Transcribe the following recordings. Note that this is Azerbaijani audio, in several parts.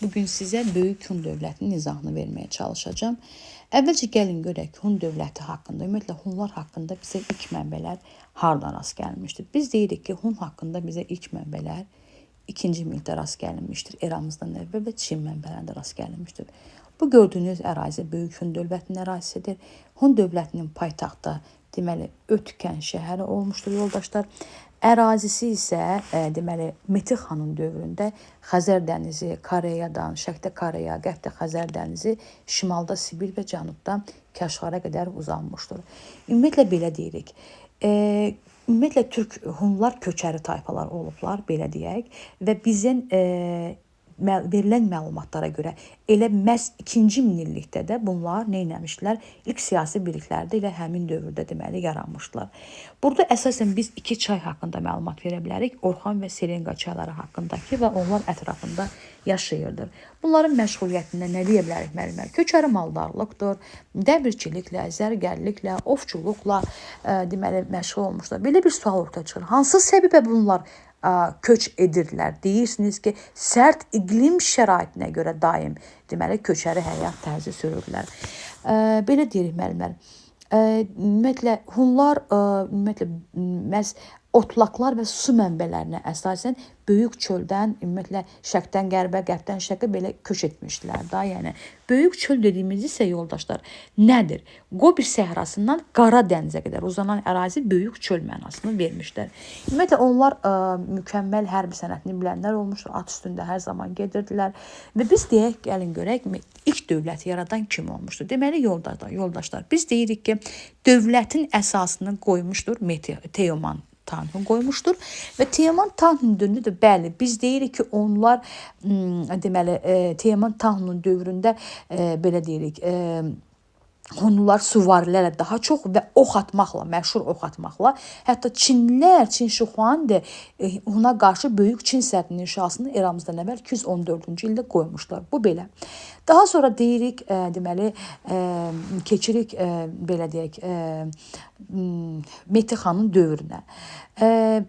Bugün sizə Böyük Hun dövlətinin izahını verməyə çalışacağım. Əvvəlcə gəlin görək Hun dövləti haqqında, ümumiyyətlə Hunlar haqqında bizə ilk mənbələr hardan rast gəlmişdir? Biz deyirik ki, Hun haqqında bizə ilk mənbələr 2-ci minillikdə rast gəlinmişdir. Eramızdan əvvəl və Çin mənbələrində rast gəlinmişdir. Bu gördüyünüz ərazi Böyük Hun dövlətinin ərazisidir. Hun dövlətinin paytaxtı, deməli, Ötkən şəhəri olmuşdur yoldaşlar. Ərazisi isə deməli Metex xanın dövründə Xəzər dənizi, Koreyadan, Şərqdə Koreya, qərbdə Xəzər dənizi, şimalda Sibir və cənubda Kaşqara qədər uzanmışdır. Ümumiyyətlə belə deyirik. Ümumiyyətlə Türk Hunlar köçəri tayfalar olublar, belə deyək, və bizim verilən məlumatlara görə elə məhz 2-ci minillikdə də bunlar nə etmişlər? İlk siyasi birliklərdə elə həmin dövrdə deməli yaranmışlar. Burada əsasən biz iki çay haqqında məlumat verə bilərik. Orxan və Serenqa çayları haqqındakı və onlar ətrafında yaşayırdır. Bunların məşğuliyyətində nə deyə bilərik müəllimlər? Köçəri maldarlıqdır, dəmirçiliklə, zərgərliklə, ovçuluqla deməli məşğul olmuşlar. Belə bir sual ortaya çıxır. Hansı səbəbə bunlar köç edirlər? Deyirsiniz ki, sərt iqlim şəraitinə görə daim deməli köçəri həyat tərzi sürürlər. Belə deyirik müəllimlər. Ümumiyyətlə Hunlar ümumiyyətlə məhz otlaqlar və su mənbələrinə əsasən böyük çöldən, ümumiyyətlə şərqdən qərbə, qərbdən şərqə belə köç etmişdilər da. Yəni böyük çöl dediyimiz isə yoldaşlar nədir? Qobi səhrasından Qara dənizə qədər uzanan ərazi böyük çöl mənasını vermişlər. Ümumiyyətlə onlar mükəmməl hərbi sənətini bilənlər olmuşdur. At üstündə hər zaman gedirdilər və biz deyək, gəlin görək ilk dövləti yaradan kim olmuşdur? Deməli yoldaşlar, biz deyirik ki, dövlətin əsasını qoymuşdur Teoman Tanhu qoymuşdur və Teoman Tanhu'nun dövründə də bəli, biz deyirik ki, onlar deməli Teoman Tanhu'nun dövründə belə deyirik, Hunlar süvarilərlə daha çox və ox atmaqla, məşhur ox atmaqla, hətta Çinlilər, Çin Şixuandi Huna qarşı böyük Çin səddinin inşasını eramızdan əvvəl 214-cü ildə qoymuşlar. Bu belə. Daha sonra deyirik, deməli, keçirik, belə deyək, Metex xanın dövrünə.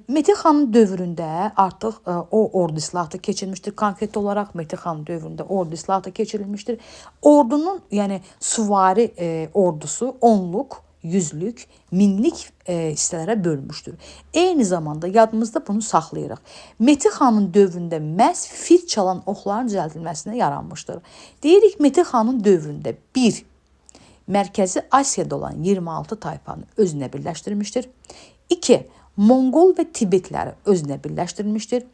Metex xanın dövründə artıq o ordu islahatı keçirilmişdir. Konkret olaraq Metex xanın dövründə ordu islahatı keçirilmişdir. Ordunun, yəni süvari ordusu onluq, yüzlük, minlik hissələrə bölmüşdür. Eyni zamanda yadımızda bunu saxlayırıq. Metex xanın dövründə məhz fil çalan oxların düzəldilməsinə yaranmışdır. Deyirik, Metex xanın dövründə 1. Mərkəzi Asiyada olan 26 tayfanı özünə birləşdirmişdir. 2. Monqol və Tibetləri özünə birləşdirmişdir.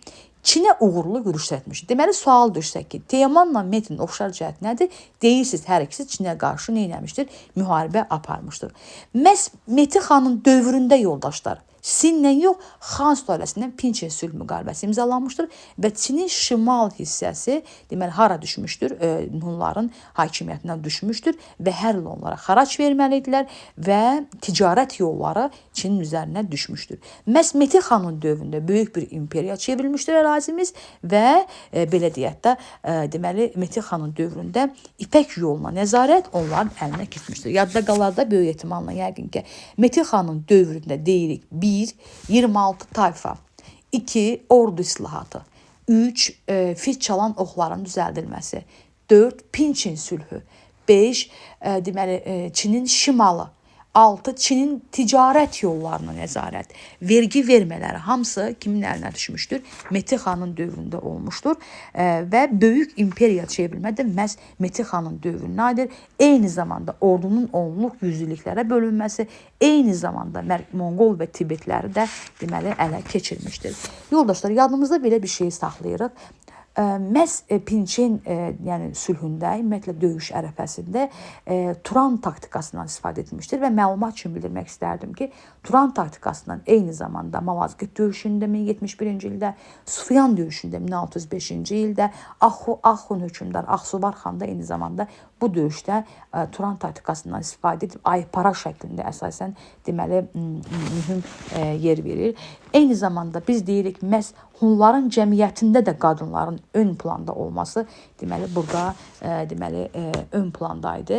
Çinə uğurlu yürüşlər etmişdir. Deməli, sual düşsə ki, Teomanla Metin oxşar cəhət nədir? Deyirsiniz, hər ikisi Çinə qarşı nə etmişdir? Müharibə aparmışdır. Məhz Metin xanın dövründə yoldaşlar, Sinlə yox, Xan sülaləsindən Pinçin sülh müqaviləsi imzalanmışdır və Çinin şimal hissəsi deməli hara düşmüşdür? Hunların hakimiyyətindən düşmüşdür və hər il onlara xarac verməlidirlər və ticarət yolları Çinin üzərinə düşmüşdür. Məhz Metin xanın dövründə böyük bir imperiya çevrilmişdir ərazimiz və belə deyək də deməli Metin xanın dövründə İpək yoluna nəzarət onların əlinə keçmişdir. Yadda qalarda böyük ehtimalla yəqin ki, Metin xanın dövründə deyirik 1. 26 tayfa, 2. Ordu islahatı, 3. Fil çalan oxların düzəldilməsi, 4. Pinçin sülhü, 5. Deməli Çinin şimalı, 6. Çinin ticarət yollarına nəzarət, vergi vermələri hamısı kimin əlinə düşmüşdür? Metin xanın dövründə olmuşdur və böyük imperiya çevrilmə də məhz Metin xanın dövrünə aiddir. Eyni zamanda ordunun onluq yüzlüklərə bölünməsi, eyni zamanda Monqol və Tibetləri də deməli ələ keçirmişdir. Yoldaşlar, yadımızda belə bir şey saxlayırıq. Məhz Pinçin yəni sülhündə, ümumiyyətlə döyüş ərəfəsində Turan taktikasından istifadə etmişdir və məlumat üçün bildirmək istərdim ki, Turan taktikasından eyni zamanda Malazgirt döyüşündə 1071-ci ildə, Sufyan döyüşündə 1605-ci ildə, Axun hökmdar Axsuvar xan da eyni zamanda bu döyüşdə Turan taktikasından istifadə edib aypara şəklində əsasən deməli mühüm yer verir. Eyni zamanda biz deyirik məhz Hunların cəmiyyətində də qadınların ön planda olması deməli burada deməli ön plandaydı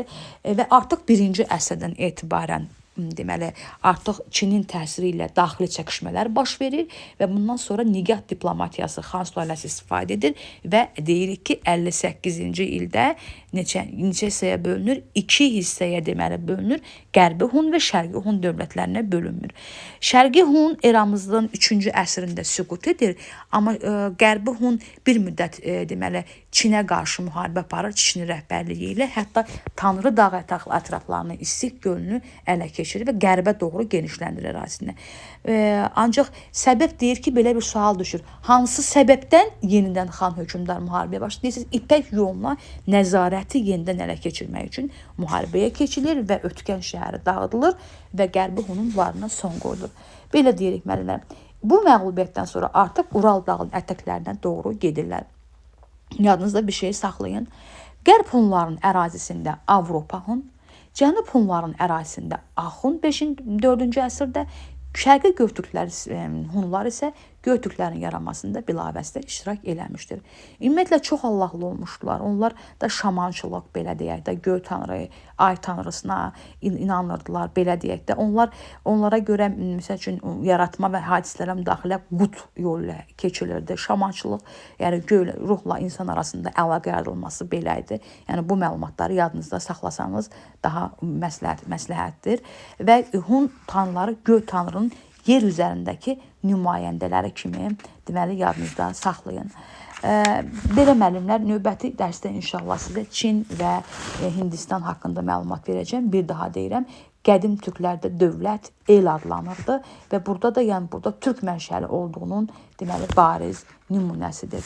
və artıq 1-ci əsrdən etibarən deməli artıq Çinin təsiri ilə daxili çəkişmələr baş verir və bundan sonra niqah diplomatiyası xan sülaləsi istifadə edir və deyirik ki 58-ci ildə neçə hissəyə bölünür? 2 hissəyə deməli bölünür. Qərbi Hun və Şərqi Hun dövlətlərinə bölünmür. Şərqi Hun eramızdan 3-cü əsrində süqut edir, amma Qərbi Hun bir müddət deməli Çinə qarşı müharibə aparır, Çin rəhbərliyi ilə, hətta Tanrı dağı ətraflarını, İssik gölünü ələ keçirir və qərbə doğru genişləndirir ərazisini. Ancaq səbəb deyir ki, belə bir sual düşür. Hansı səbəbdən yenidən xan hökmdar müharibəyə başlayır? Deyirsiniz, İpək yoluna nəzarəti yenidən ələ keçirmək üçün müharibəyə keçilir və Ötkən şəhəri dağıdılır və Qərbi Hunun varına son qoyulur. Belə deyirik müəllimlər. Bu məğlubiyyətdən sonra artıq Ural dağının ətəklərinə doğru gedirlər. Yadınızda bir şey saxlayın. Qərb Hunların ərazisində Avropa Hun, Cənub Hunların ərazisində Axun 4-cü əsrdə, Şərqi Göktürklər Hunlar isə Göktürklərin yaranmasında bilavasitə iştirak eləmişdir. Ümumiyyətlə çox Allahlı olmuşdular. Onlar da şamançılıq, belə deyək də, göy tanrı, ay tanrısına inanırdılar, belə deyək də. Onlara görə məsəl üçün yaratma və hadisələrə müdaxilə qut yolu ilə keçilirdi. Şamançılıq, yəni göy ruhla insan arasında əlaqə yaradılması belə idi. Yəni bu məlumatları yadınızda saxlasanız daha məsləhətdir. Və Hun tanrıları göy tanrının yer üzərindəki nümayəndələri kimi deməli yadınızda saxlayın. Belə müəllimlər, növbəti dərsdə inşallah sizə Çin və Hindistan haqqında məlumat verəcəm. Bir daha deyirəm, qədim türklərdə dövlət el adlanırdı və burada da yəni burada türk mənşəli olduğunun deməli bariz nümunəsidir.